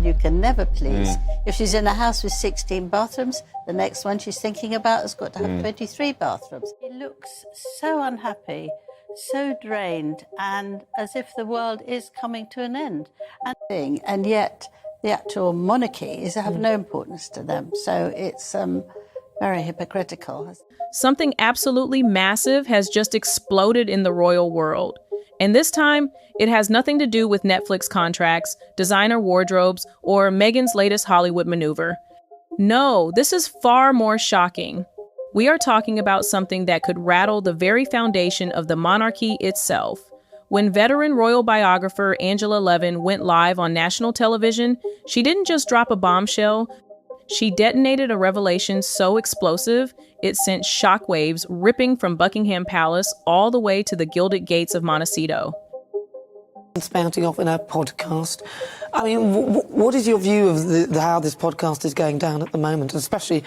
woman you can never please. If she's in a house with 16 bathrooms, the next one she's thinking about has got to have 23 bathrooms. He looks so unhappy, so drained, and as if the world is coming to an end. And yet the actual monarchy is of no importance to them. So it's very hypocritical. Something absolutely massive has just exploded in the royal world. And this time, it has nothing to do with Netflix contracts, designer wardrobes, or Meghan's latest Hollywood maneuver. No, this is far more shocking. We are talking about something that could rattle the very foundation of the monarchy itself. When veteran royal biographer Angela Levin went live on national television, she didn't just drop a bombshell. She detonated a revelation so explosive, it sent shockwaves ripping from Buckingham Palace all the way to the gilded gates of Montecito. Spouting off in her podcast. I mean, what is your view of how this podcast is going down at the moment, especially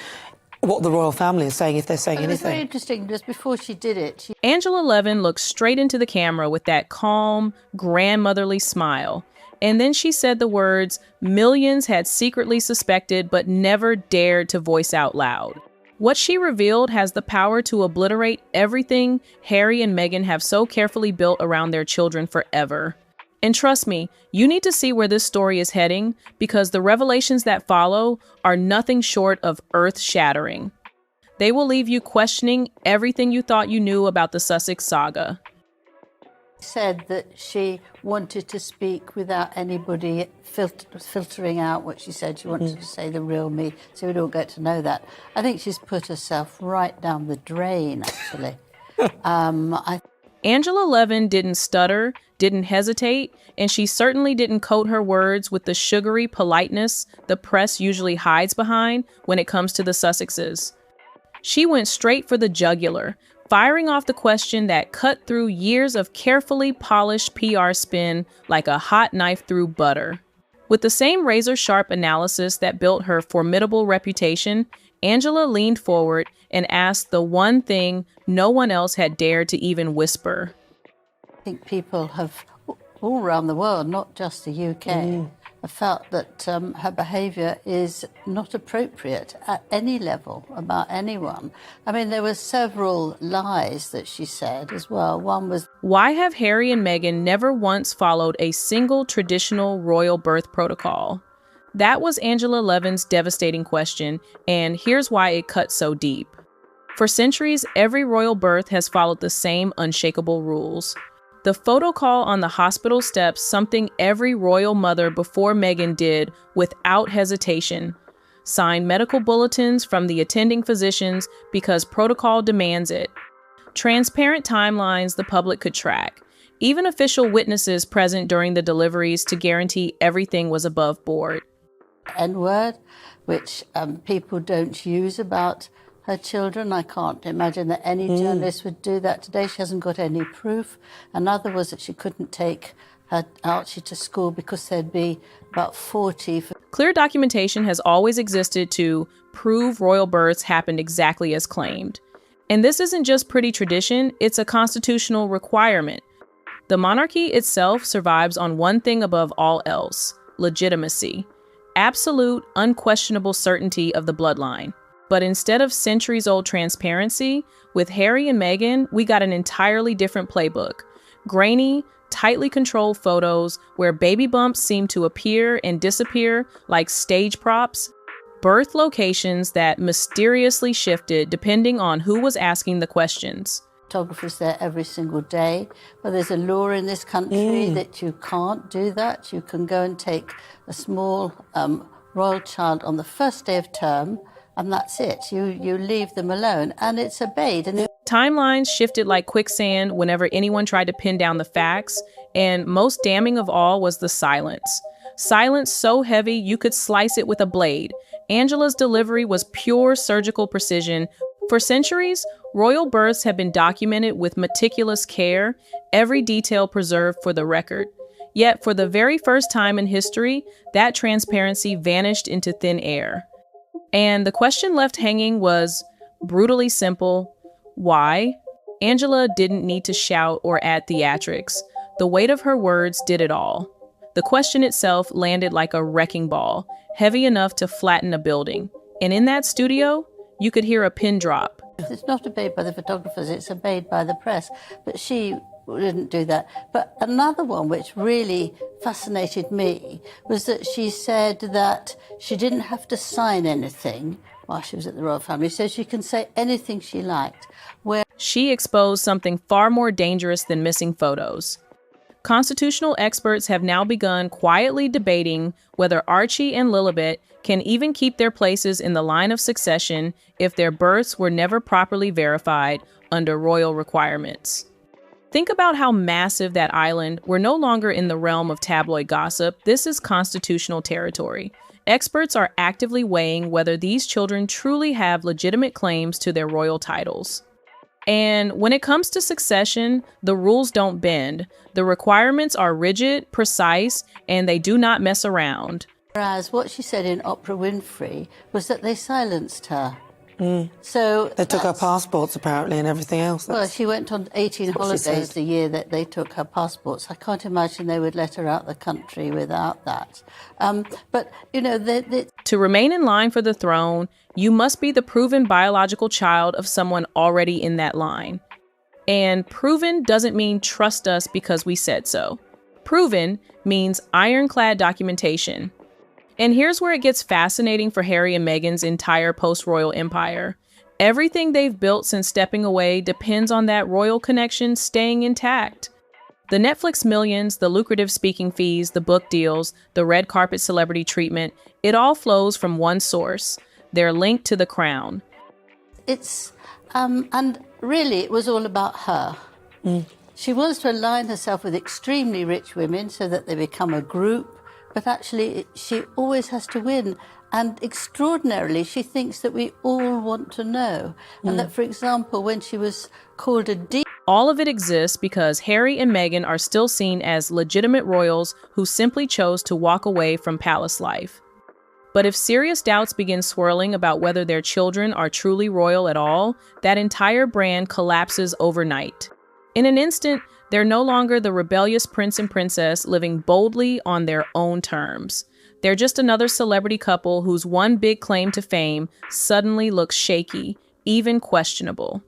what the royal family is saying, if they're saying anything? It's very interesting. Just before she did it, Angela Levin looked straight into the camera with that calm, grandmotherly smile. And then she said the words millions had secretly suspected but never dared to voice out loud. What she revealed has the power to obliterate everything Harry and Meghan have so carefully built around their children forever. And trust me, you need to see where this story is heading, because the revelations that follow are nothing short of earth-shattering. They will leave you questioning everything you thought you knew about the Sussex saga. Said that she wanted to speak without anybody filtering out what she said. She wanted to say the real me, so we'd all get to know that. I think she's put herself right down the drain, actually. Angela Levin didn't stutter, didn't hesitate, and she certainly didn't coat her words with the sugary politeness the press usually hides behind when it comes to the Sussexes. She went straight for the jugular, firing off the question that cut through years of carefully polished PR spin like a hot knife through butter. With the same razor-sharp analysis that built her formidable reputation, Angela leaned forward and asked the one thing no one else had dared to even whisper. I think people have, all around the world, not just the UK, have felt that her behaviour is not appropriate at any level about anyone. I mean, there were several lies that she said as well. One was, why have Harry and Meghan never once followed a single traditional royal birth protocol? That was Angela Levin's devastating question, and here's why it cut so deep. For centuries, every royal birth has followed the same unshakable rules. The photo call on the hospital steps, something every royal mother before Meghan did without hesitation. Sign medical bulletins from the attending physicians because protocol demands it. Transparent timelines the public could track. Even official witnesses present during the deliveries to guarantee everything was above board. N-word, which people don't use about her children. I can't imagine that any journalist would do that today. She hasn't got any proof. Another was that she couldn't take her Archie to school because there'd be about 40. Clear documentation has always existed to prove royal births happened exactly as claimed. And this isn't just pretty tradition, it's a constitutional requirement. The monarchy itself survives on one thing above all else: legitimacy. Absolute, unquestionable certainty of the bloodline. But instead of centuries-old transparency, with Harry and Meghan, we got an entirely different playbook. Grainy, tightly controlled photos where baby bumps seem to appear and disappear like stage props. Birth locations that mysteriously shifted depending on who was asking the questions. Photographers there every single day, but there's a law in this country that you can't do that. You can go and take a small royal child on the first day of term, and that's it. You leave them alone, and it's obeyed. And timelines shifted like quicksand whenever anyone tried to pin down the facts, and most damning of all was the silence. Silence so heavy you could slice it with a blade. Angela's delivery was pure surgical precision. For centuries, royal births have been documented with meticulous care, every detail preserved for the record. Yet, for the very first time in history, that transparency vanished into thin air. And the question left hanging was brutally simple: why? Angela didn't need to shout or add theatrics. The weight of her words did it all. The question itself landed like a wrecking ball, heavy enough to flatten a building. And in that studio, you could hear a pin drop. It's not obeyed by the photographers, it's obeyed by the press. But she didn't do that. But another one which really fascinated me was that she said that she didn't have to sign anything while she was at the royal family, so she can say anything she liked. Where She exposed something far more dangerous than missing photos. Constitutional experts have now begun quietly debating whether Archie and Lilibet can even keep their places in the line of succession if their births were never properly verified under royal requirements. Think about how massive that island. We're no longer in the realm of tabloid gossip. This is constitutional territory. Experts are actively weighing whether these children truly have legitimate claims to their royal titles. And when it comes to succession, the rules don't bend. The requirements are rigid, precise, and they do not mess around. Whereas what she said in Oprah Winfrey was that they silenced her. So They took her passports, apparently, and everything else. Well, she went on 18 what she holidays said. the year that they took her passports. I can't imagine they would let her out the country without that. But, you know, To remain in line for the throne, you must be the proven biological child of someone already in that line. And proven doesn't mean trust us because we said so. Proven means ironclad documentation. And here's where it gets fascinating for Harry and Meghan's entire post-royal empire. Everything they've built since stepping away depends on that royal connection staying intact. The Netflix millions, the lucrative speaking fees, the book deals, the red carpet celebrity treatment, it all flows from one source, their link to the crown. it's, and really it was all about her. She wants to align herself with extremely rich women so that they become a group, but actually she always has to win. And extraordinarily, she thinks that we all want to know. And that, for example, when she was called a D, All of it exists because Harry and Meghan are still seen as legitimate royals who simply chose to walk away from palace life. But if serious doubts begin swirling about whether their children are truly royal at all, that entire brand collapses overnight. In an instant, they're no longer the rebellious prince and princess living boldly on their own terms. They're just another celebrity couple whose one big claim to fame suddenly looks shaky, even questionable.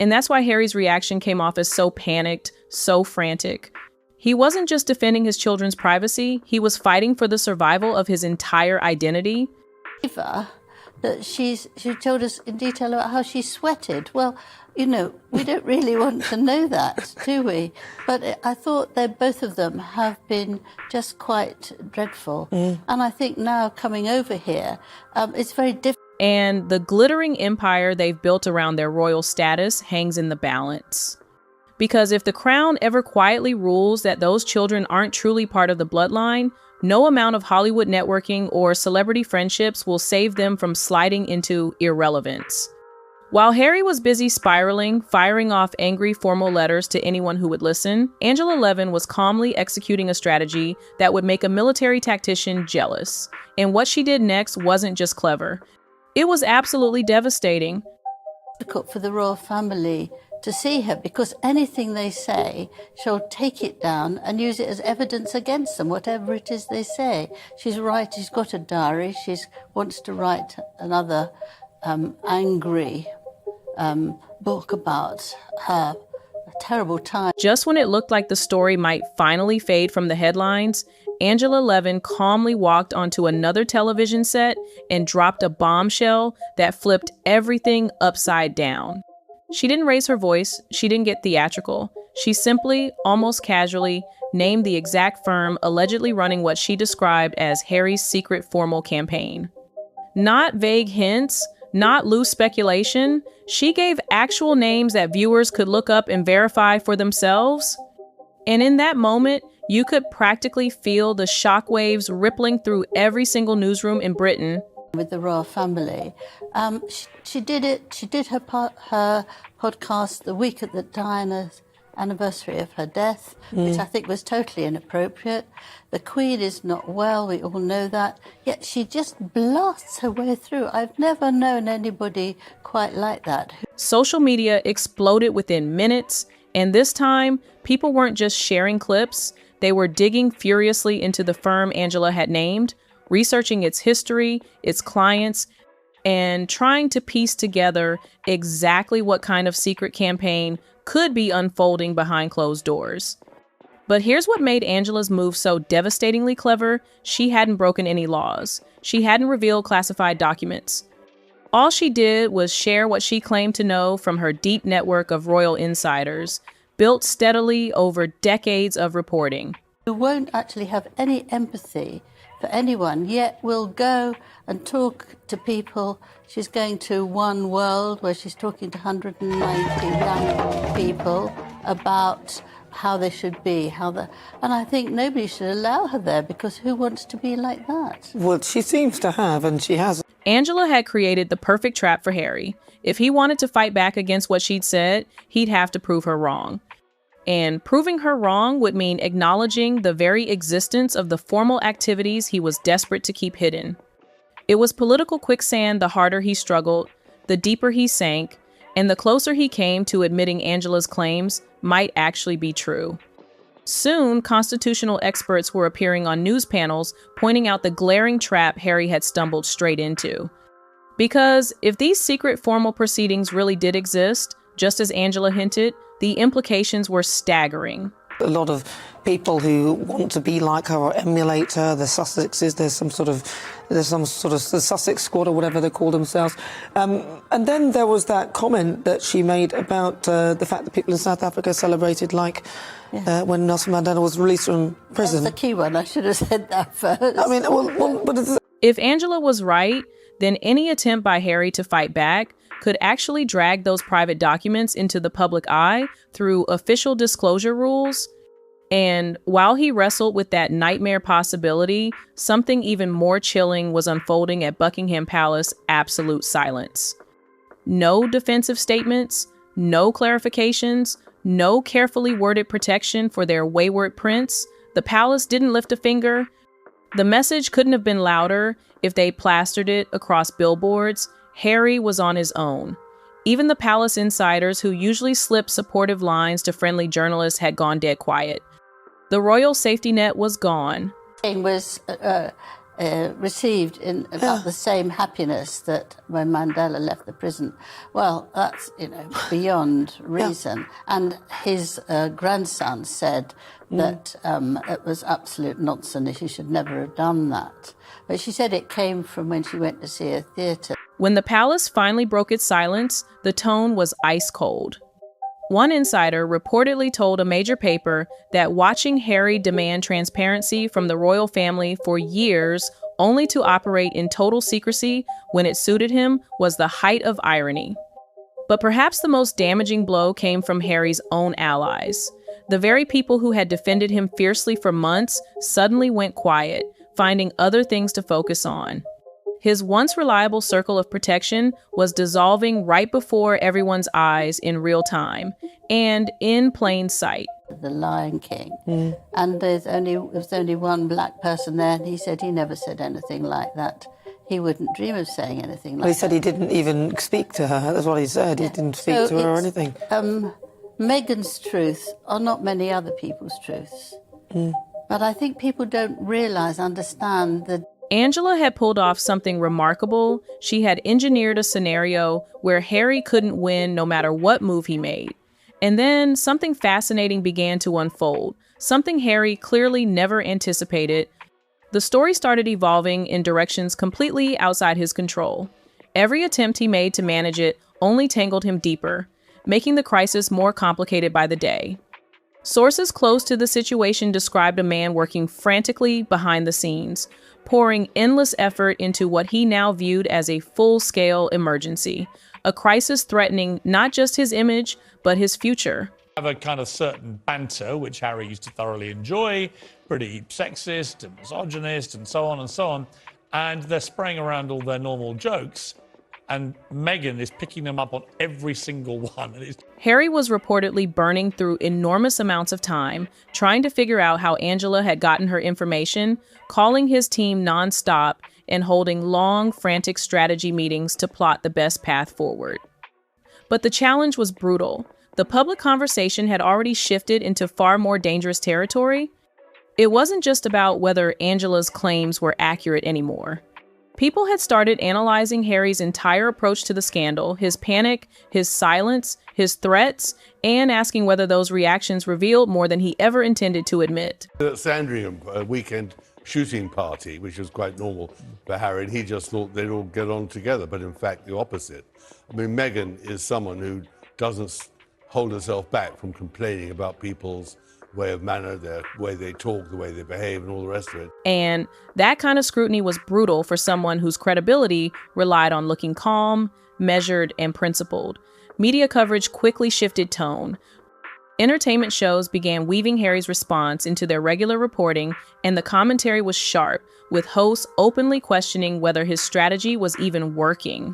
And that's why Harry's reaction came off as so panicked, so frantic. He wasn't just defending his children's privacy, he was fighting for the survival of his entire identity. Eva, that she told us in detail about how she sweated. Well, you know, we don't really want to know that, do we? But I thought that both of them have been just quite dreadful. And I think now coming over here, it's very difficult. And the glittering empire they've built around their royal status hangs in the balance. Because if the crown ever quietly rules that those children aren't truly part of the bloodline, no amount of Hollywood networking or celebrity friendships will save them from sliding into irrelevance. While Harry was busy spiraling, firing off angry formal letters to anyone who would listen, Angela Levin was calmly executing a strategy that would make a military tactician jealous. And what she did next wasn't just clever. It was absolutely devastating. Difficult for the royal family to see her because anything they say, she'll take it down and use it as evidence against them, whatever it is they say. She's got a diary, she wants to write another angry book about her terrible time. Just when it looked like the story might finally fade from the headlines, Angela Levin calmly walked onto another television set and dropped a bombshell that flipped everything upside down. She didn't raise her voice, she didn't get theatrical. She simply, almost casually, named the exact firm allegedly running what she described as Harry's secret formal campaign. Not vague hints, not loose speculation. She gave actual names that viewers could look up and verify for themselves. And in that moment, you could practically feel the shockwaves rippling through every single newsroom in Britain. With the royal family, she did it. She did her podcast the week at the Diana's anniversary of her death, which I think was totally inappropriate. The Queen is not well, we all know that, yet she just blasts her way through. I've never known anybody quite like that. Social media exploded within minutes, and this time, people weren't just sharing clips, They were digging furiously into the firm Angela had named, researching its history, its clients, and trying to piece together exactly what kind of secret campaign could be unfolding behind closed doors. But here's what made Angela's move so devastatingly clever. She hadn't broken any laws. She hadn't revealed classified documents. All she did was share what she claimed to know from her deep network of royal insiders, built steadily over decades of reporting. Who won't actually have any empathy for anyone, yet will go and talk to people. She's going to One World, where she's talking to 190 young people about how they should be, and I think nobody should allow her there, because who wants to be like that? Well, she seems to have, and she has. Angela had created the perfect trap for Harry. If he wanted to fight back against what she'd said, he'd have to prove her wrong. And proving her wrong would mean acknowledging the very existence of the formal activities he was desperate to keep hidden. It was political quicksand. The harder he struggled, the deeper he sank, and the closer he came to admitting Angela's claims might actually be true. Soon, constitutional experts were appearing on news panels pointing out the glaring trap Harry had stumbled straight into. Because if these secret formal proceedings really did exist, just as Angela hinted, the implications were staggering. A lot of people who want to be like her or emulate her, the Sussexes, there's some sort of the Sussex Squad or whatever they call themselves. And then there was that comment that she made about the fact that people in South Africa celebrated when Nelson Mandela was released from prison. That's the key one. I should have said that first. I mean, but if Angela was right, then any attempt by Harry to fight back could actually drag those private documents into the public eye through official disclosure rules. And while he wrestled with that nightmare possibility, something even more chilling was unfolding at Buckingham Palace: absolute silence. No defensive statements, no clarifications, no carefully worded protection for their wayward prince. The palace didn't lift a finger. The message couldn't have been louder if they plastered it across billboards. Harry was on his own. Even the palace insiders, who usually slip supportive lines to friendly journalists, had gone dead quiet. The royal safety net was gone. It was received in about the same happiness that when Mandela left the prison. Well, that's, beyond reason. And his grandson said that it was absolute nonsense. He should never have done that. But she said it came from when she went to see a theatre. When the palace finally broke its silence, the tone was ice cold. One insider reportedly told a major paper that watching Harry demand transparency from the royal family for years, only to operate in total secrecy when it suited him, was the height of irony. But perhaps the most damaging blow came from Harry's own allies. The very people who had defended him fiercely for months suddenly went quiet, finding other things to focus on. His once reliable circle of protection was dissolving right before everyone's eyes in real time and in plain sight. The Lion King. And there was only one black person there, and he said he never said anything like that. He wouldn't dream of saying anything like that. He said he didn't even speak to her. That's what he said. He didn't speak to her or anything. Meghan's truths are not many other people's truths. But I think people don't understand that Angela had pulled off something remarkable. She had engineered a scenario where Harry couldn't win no matter what move he made. And then something fascinating began to unfold, something Harry clearly never anticipated. The story started evolving in directions completely outside his control. Every attempt he made to manage it only tangled him deeper, making the crisis more complicated by the day. Sources close to the situation described a man working frantically behind the scenes, pouring endless effort into what he now viewed as a full-scale emergency, a crisis threatening not just his image, but his future. Have a kind of certain banter, which Harry used to thoroughly enjoy, pretty sexist and misogynist and so on and so on, and they're spraying around all their normal jokes, and Meghan is picking them up on every single one. Harry was reportedly burning through enormous amounts of time, trying to figure out how Angela had gotten her information, calling his team nonstop, and holding long, frantic strategy meetings to plot the best path forward. But the challenge was brutal. The public conversation had already shifted into far more dangerous territory. It wasn't just about whether Angela's claims were accurate anymore. People had started analyzing Harry's entire approach to the scandal, his panic, his silence, his threats, and asking whether those reactions revealed more than he ever intended to admit. At Sandringham, a weekend shooting party, which was quite normal for Harry, and he just thought they'd all get on together, but in fact the opposite. I mean, Meghan is someone who doesn't hold herself back from complaining about people's way of manner, the way they talk, the way they behave, and all the rest of it. And that kind of scrutiny was brutal for someone whose credibility relied on looking calm, measured, and principled. Media coverage quickly shifted tone. Entertainment shows began weaving Harry's response into their regular reporting, and the commentary was sharp, with hosts openly questioning whether his strategy was even working.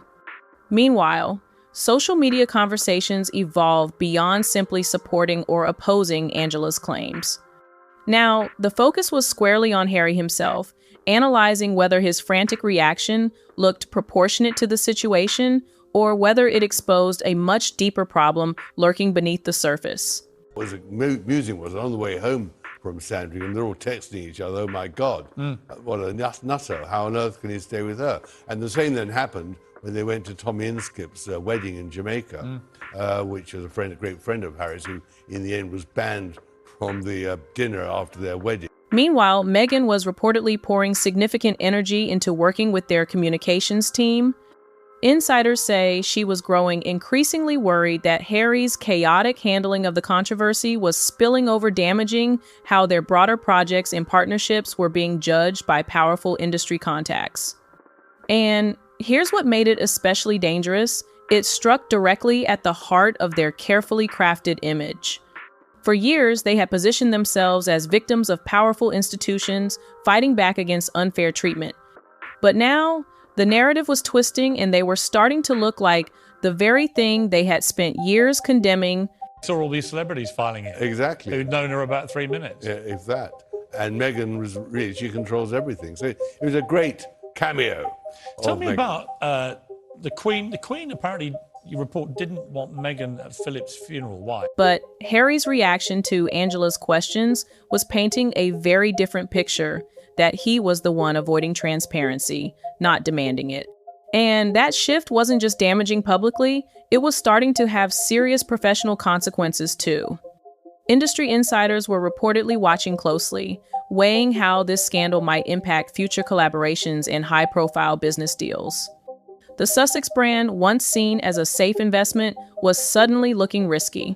Meanwhile, social media conversations evolved beyond simply supporting or opposing Angela's claims. Now, the focus was squarely on Harry himself, analyzing whether his frantic reaction looked proportionate to the situation or whether it exposed a much deeper problem lurking beneath the surface. What was amusing was on the way home from Sandringham, they're all texting each other, "Oh my God, what a nutter, how on earth can he stay with her?" And the same then happened when they went to Tommy Inskip's wedding in Jamaica, which was a great friend of Harry's, who in the end was banned from the dinner after their wedding. Meanwhile, Meghan was reportedly pouring significant energy into working with their communications team. Insiders say she was growing increasingly worried that Harry's chaotic handling of the controversy was spilling over, damaging how their broader projects and partnerships were being judged by powerful industry contacts. And here's what made it especially dangerous. It struck directly at the heart of their carefully crafted image. For years, they had positioned themselves as victims of powerful institutions, fighting back against unfair treatment. But now, the narrative was twisting, and they were starting to look like the very thing they had spent years condemning. Saw all these celebrities filing it. Exactly. Who'd known her about 3 minutes. Yeah, if that. And Meghan was really, she controls everything. So it was a great cameo. Tell me Meghan. about the Queen. The Queen apparently, you report, didn't want Meghan at Philip's funeral. Why? But Harry's reaction to Angela's questions was painting a very different picture, that he was the one avoiding transparency, not demanding it. And that shift wasn't just damaging publicly, it was starting to have serious professional consequences too. Industry insiders were reportedly watching closely, weighing how this scandal might impact future collaborations and high-profile business deals. The Sussex brand, once seen as a safe investment, was suddenly looking risky.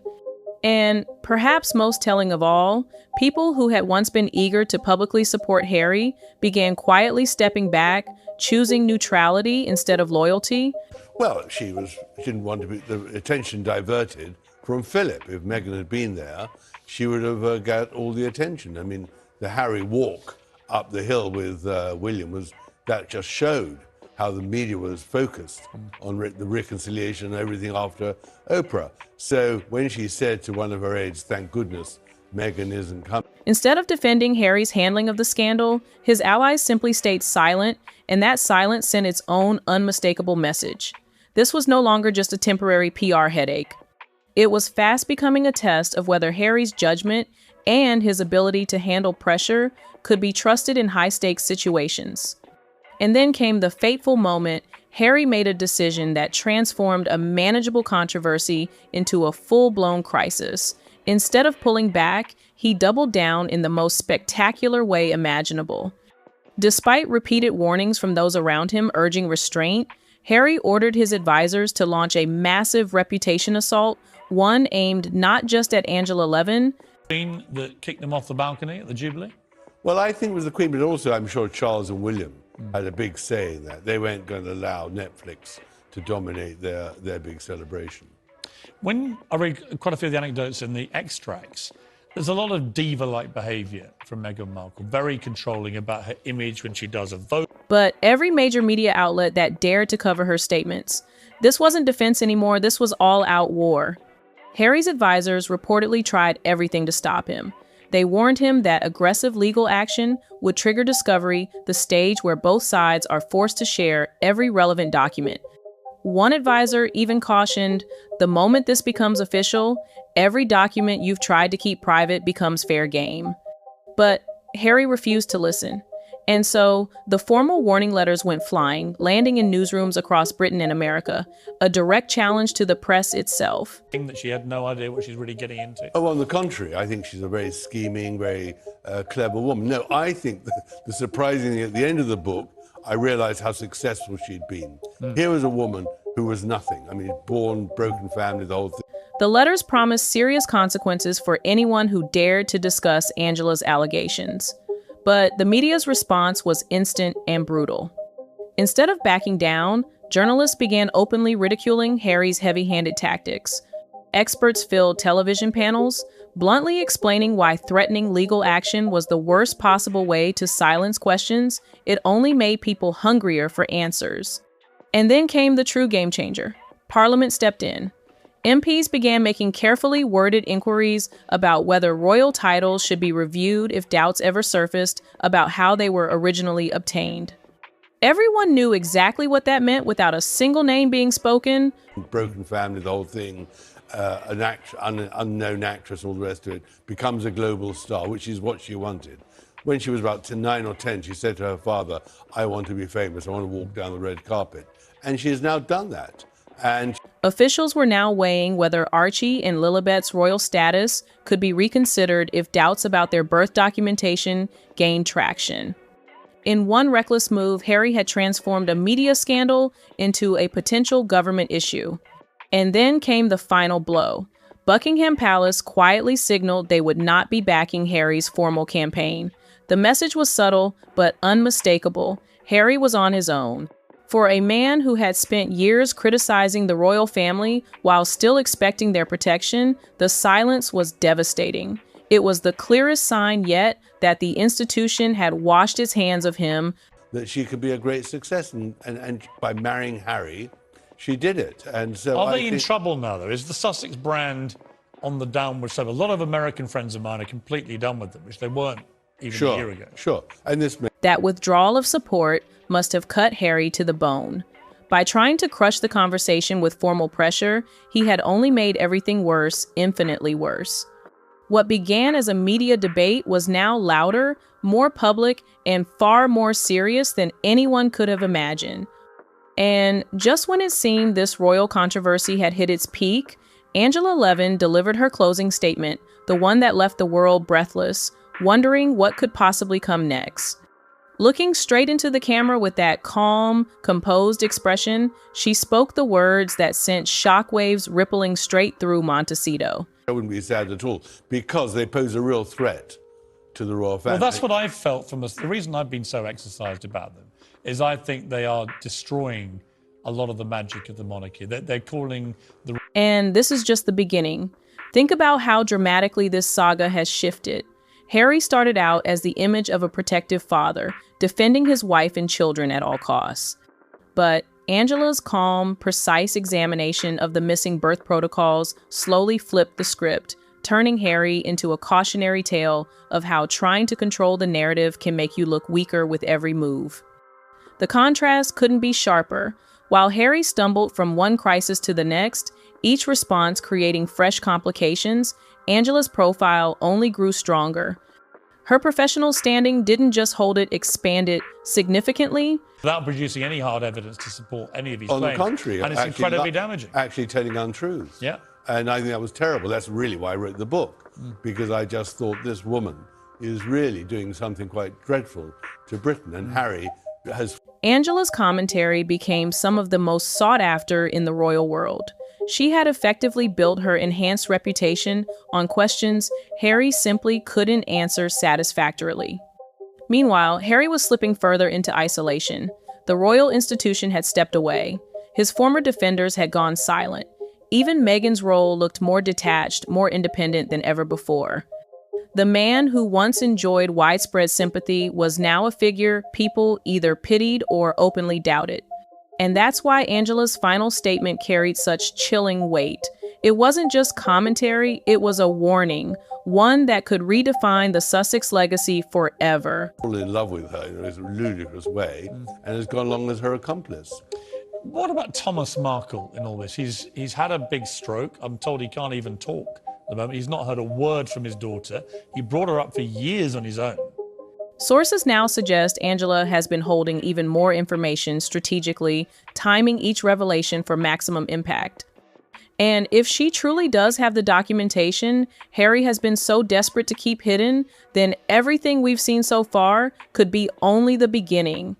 And perhaps most telling of all, people who had once been eager to publicly support Harry began quietly stepping back, choosing neutrality instead of loyalty. Well, she didn't want to be the attention diverted from Philip. If Meghan had been there, she would have got all the attention. I mean, the Harry walk up the hill with William that just showed how the media was focused on the reconciliation and everything after Oprah. So when she said to one of her aides, "Thank goodness Meghan isn't coming." Instead of defending Harry's handling of the scandal, his allies simply stayed silent, and that silence sent its own unmistakable message. This was no longer just a temporary PR headache. It was fast becoming a test of whether Harry's judgment and his ability to handle pressure could be trusted in high-stakes situations. And then came the fateful moment. Harry made a decision that transformed a manageable controversy into a full-blown crisis. Instead of pulling back, he doubled down in the most spectacular way imaginable. Despite repeated warnings from those around him urging restraint, Harry ordered his advisors to launch a massive reputation assault, one aimed not just at Angela Levin. Queen that kicked them off the balcony at the Jubilee? Well, I think it was the Queen, but also I'm sure Charles and William had a big say in that. They weren't going to allow Netflix to dominate their big celebration. When I read quite a few of the anecdotes in the extracts, there's a lot of diva-like behaviour from Meghan Markle, very controlling about her image when she does a vote. But every major media outlet that dared to cover her statements. This wasn't defense anymore, this was all-out war. Harry's advisors reportedly tried everything to stop him. They warned him that aggressive legal action would trigger discovery, the stage where both sides are forced to share every relevant document. One advisor even cautioned, the moment this becomes official, every document you've tried to keep private becomes fair game. But Harry refused to listen. And so the formal warning letters went flying, landing in newsrooms across Britain and America, a direct challenge to the press itself. That she had no idea what she's really getting into. Oh, on the contrary, I think she's a very scheming, very clever woman. No, I think the surprising thing at the end of the book, I realized how successful she'd been. Here was a woman who was nothing. I mean, born, broken family, the whole thing. The letters promised serious consequences for anyone who dared to discuss Angela's allegations. But the media's response was instant and brutal. Instead of backing down, journalists began openly ridiculing Harry's heavy-handed tactics. Experts filled television panels, bluntly explaining why threatening legal action was the worst possible way to silence questions. It only made people hungrier for answers. And then came the true game changer. Parliament stepped in. MPs began making carefully worded inquiries about whether royal titles should be reviewed if doubts ever surfaced about how they were originally obtained. Everyone knew exactly what that meant without a single name being spoken. Broken family, the whole thing, an unknown actress, all the rest of it, becomes a global star, which is what she wanted. When she was about 9 or 10, she said to her father, I want to be famous, I want to walk down the red carpet. And she has now done that. And officials were now weighing whether Archie and Lilibet's royal status could be reconsidered if doubts about their birth documentation gained traction. In one reckless move, Harry had transformed a media scandal into a potential government issue. And then came the final blow. Buckingham Palace quietly signaled they would not be backing Harry's formal campaign. The message was subtle, but unmistakable. Harry was on his own. For a man who had spent years criticizing the royal family while still expecting their protection, the silence was devastating. It was the clearest sign yet that the institution had washed its hands of him. That she could be a great success, and by marrying Harry, she did it. And so are they in trouble now, though? Is the Sussex brand on the downward slope? A lot of American friends of mine are completely done with them, which they weren't even a year ago. Sure. And that withdrawal of support must have cut Harry to the bone. By trying to crush the conversation with formal pressure, he had only made everything worse, infinitely worse. What began as a media debate was now louder, more public, and far more serious than anyone could have imagined. And just when it seemed this royal controversy had hit its peak, Angela Levin delivered her closing statement, the one that left the world breathless, wondering what could possibly come next. Looking straight into the camera with that calm, composed expression, she spoke the words that sent shockwaves rippling straight through Montecito. I wouldn't be sad at all, because they pose a real threat to the royal family. Well, that's what I've felt from this. The reason I've been so exercised about them is I think they are destroying a lot of the magic of the monarchy. They're calling the... And this is just the beginning. Think about how dramatically this saga has shifted. Harry started out as the image of a protective father, defending his wife and children at all costs. But Angela's calm, precise examination of the missing birth protocols slowly flipped the script, turning Harry into a cautionary tale of how trying to control the narrative can make you look weaker with every move. The contrast couldn't be sharper. While Harry stumbled from one crisis to the next, each response creating fresh complications, Angela's profile only grew stronger. Her professional standing didn't just hold it, expanded significantly. Without producing any hard evidence to support any of his claims. On the contrary. And it's incredibly damaging. Actually telling untruths. Yeah. And I think that was terrible. That's really why I wrote the book, because I just thought this woman is really doing something quite dreadful to Britain. And Harry has... Angela's commentary became some of the most sought after in the royal world. She had effectively built her enhanced reputation on questions Harry simply couldn't answer satisfactorily. Meanwhile, Harry was slipping further into isolation. The royal institution had stepped away. His former defenders had gone silent. Even Meghan's role looked more detached, more independent than ever before. The man who once enjoyed widespread sympathy was now a figure people either pitied or openly doubted. And that's why Angela's final statement carried such chilling weight. It wasn't just commentary, it was a warning, one that could redefine the Sussex legacy forever. Fallen in love with her in a ludicrous way, and has gone along as her accomplice. What about Thomas Markle in all this? He's had a big stroke. I'm told he can't even talk at the moment. He's not heard a word from his daughter. He brought her up for years on his own. Sources now suggest Angela has been holding even more information strategically, timing each revelation for maximum impact. And if she truly does have the documentation Harry has been so desperate to keep hidden, then everything we've seen so far could be only the beginning.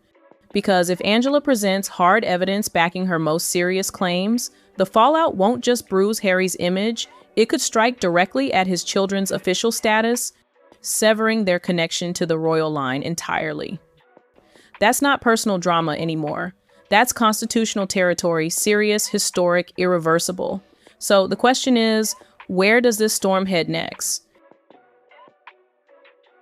Because if Angela presents hard evidence backing her most serious claims, the fallout won't just bruise Harry's image, it could strike directly at his children's official status, severing their connection to the royal line entirely. That's not personal drama anymore. That's constitutional territory, serious, historic, irreversible. So the question is, where does this storm head next?